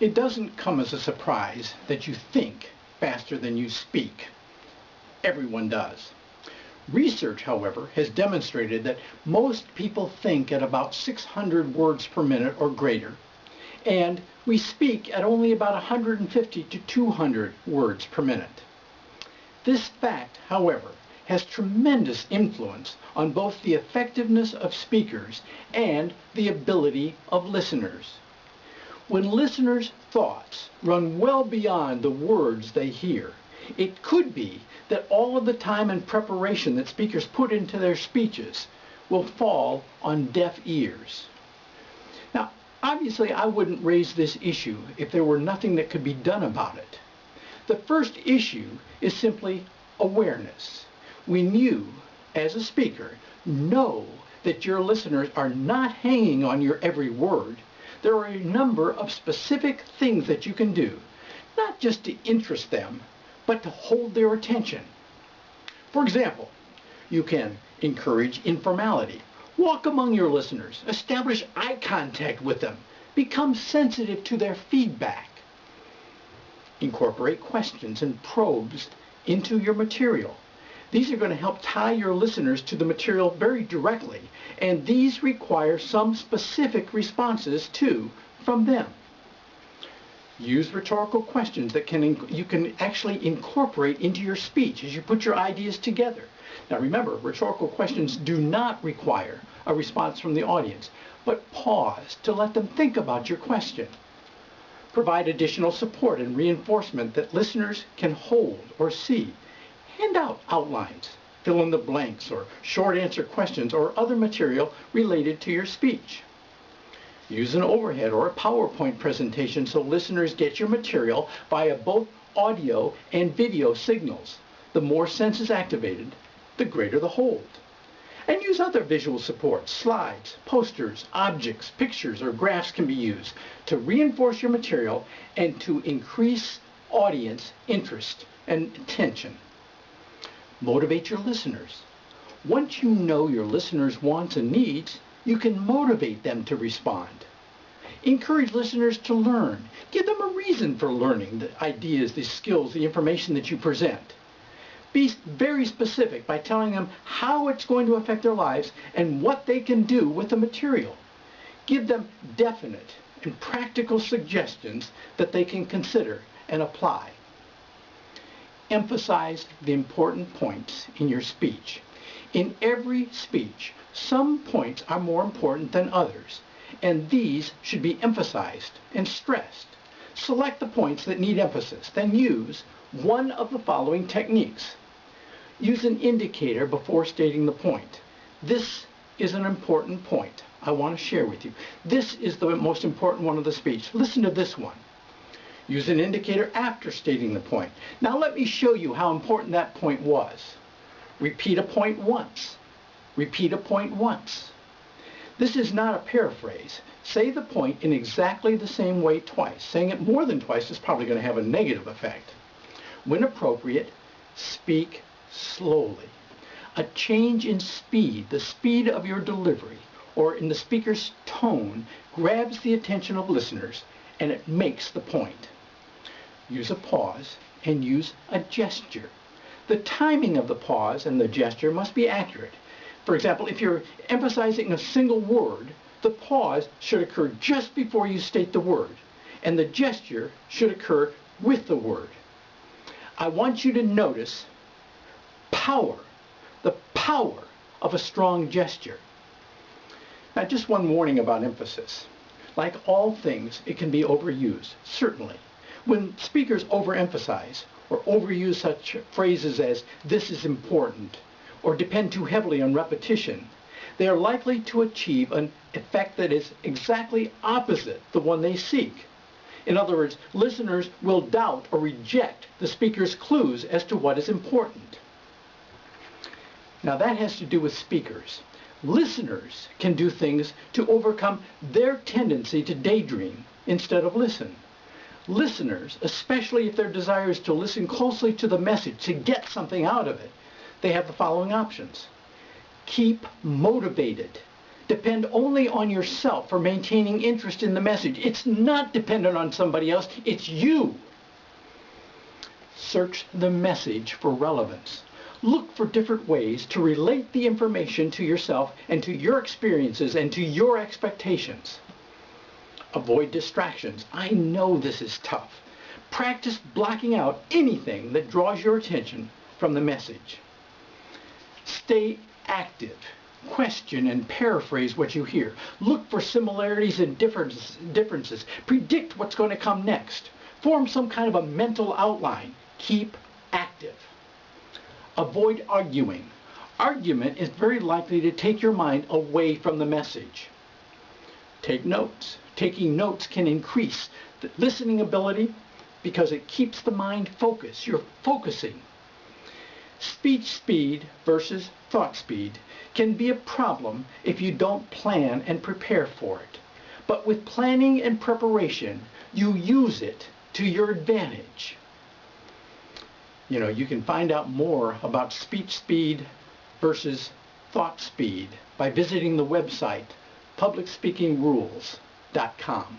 It doesn't come as a surprise that you think faster than you speak. Everyone does. Research, however, has demonstrated that most people think at about 600 words per minute or greater, and we speak at only about 150 to 200 words per minute. This fact, however, has tremendous influence on both the effectiveness of speakers and the ability of listeners. When listeners' thoughts run well beyond the words they hear, it could be that all of the time and preparation that speakers put into their speeches will fall on deaf ears. Now, obviously, I wouldn't raise this issue if there were nothing that could be done about it. The first issue is simply awareness. When you, as a speaker, know that your listeners are not hanging on your every word, there are a number of specific things that you can do, not just to interest them, but to hold their attention. For example, you can encourage informality. Walk among your listeners, establish eye contact with them, become sensitive to their feedback. Incorporate questions and probes into your material. These are going to help tie your listeners to the material very directly, and these require some specific responses too from them. Use rhetorical questions that you can actually incorporate into your speech as you put your ideas together. Now remember, rhetorical questions do not require a response from the audience, but pause to let them think about your question. Provide additional support and reinforcement that listeners can hold or see. Hand out outlines, fill in the blanks, or short answer questions or other material related to your speech. Use an overhead or a PowerPoint presentation so listeners get your material via both audio and video signals. The more senses activated, the greater the hold. And use other visual support. Slides, posters, objects, pictures, or graphs can be used to reinforce your material and to increase audience interest and attention. Motivate your listeners. Once you know your listeners' wants and needs, you can motivate them to respond. Encourage listeners to learn. Give them a reason for learning the ideas, the skills, the information that you present. Be very specific by telling them how it's going to affect their lives and what they can do with the material. Give them definite and practical suggestions that they can consider and apply. Emphasize the important points in your speech. In every speech, some points are more important than others, and these should be emphasized and stressed. Select the points that need emphasis, then use one of the following techniques. Use an indicator before stating the point. This is an important point I want to share with you. This is the most important one of the speech. Listen to this one. Use an indicator after stating the point. Now let me show you how important that point was. Repeat a point once. Repeat a point once. This is not a paraphrase. Say the point in exactly the same way twice. Saying it more than twice is probably going to have a negative effect. When appropriate, speak slowly. A change in speed, the speed of your delivery, or in the speaker's tone, grabs the attention of listeners and it makes the point. Use a pause and use a gesture. The timing of the pause and the gesture must be accurate. For example, if you're emphasizing a single word, the pause should occur just before you state the word, and the gesture should occur with the word. I want you to notice power, the power of a strong gesture. Now, just one warning about emphasis. Like all things, it can be overused, certainly. When speakers overemphasize or overuse such phrases as "this is important," or depend too heavily on repetition, they are likely to achieve an effect that is exactly opposite the one they seek. In other words, listeners will doubt or reject the speaker's clues as to what is important. Now that has to do with speakers. Listeners can do things to overcome their tendency to daydream instead of listen. Listeners, especially if their desire is to listen closely to the message, to get something out of it, they have the following options. Keep motivated. Depend only on yourself for maintaining interest in the message. It's not dependent on somebody else, it's you. Search the message for relevance. Look for different ways to relate the information to yourself and to your experiences and to your expectations. Avoid distractions. I know this is tough. Practice blocking out anything that draws your attention from the message. Stay active. Question and paraphrase what you hear. Look for similarities and differences. Predict what's going to come next. Form some kind of a mental outline. Keep active. Avoid arguing. Argument is very likely to take your mind away from the message. Take notes. Taking notes can increase the listening ability because it keeps the mind focused. You're focusing. Speech speed versus thought speed can be a problem if you don't plan and prepare for it. But with planning and preparation, you use it to your advantage. You can find out more about speech speed versus thought speed by visiting the website publicspeakingrules.com.